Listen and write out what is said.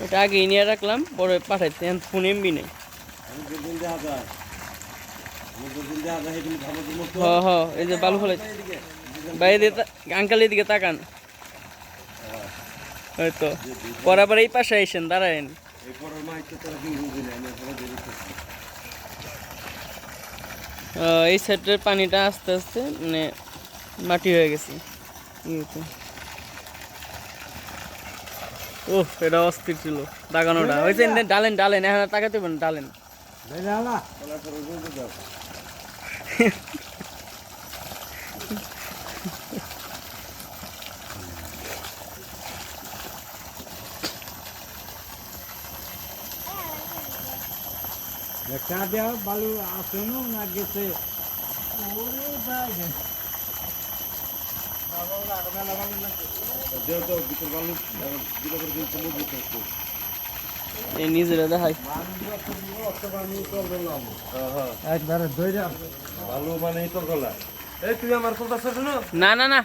এটা আগে নিয়ে রাখলাম, পরে পাঠাইতে ফোন এমবি নেই। এই যে বালু ফেলাই ভাই, আঙ্কাল এদিকে তাকান। হয়তো পরে আবার এই পাশে আইসেন, দাঁড়ায়েন। এই সাইডের পানিটা আস্তে আস্তে মানে মাটি হয়ে গেছে। ওহ, এটা অস্থির ছিল দাগানোটা। হয়েছে ডালেন ডালেন, এখন তাকাতে পারেন ডালেন। দেখা দেওয়া বালু আসেনো না গেছে। নিজেরা দেখাই একবারে দইরা ভালো মানে তোর গলা। এই তুই আমার কথা শোনো। না না না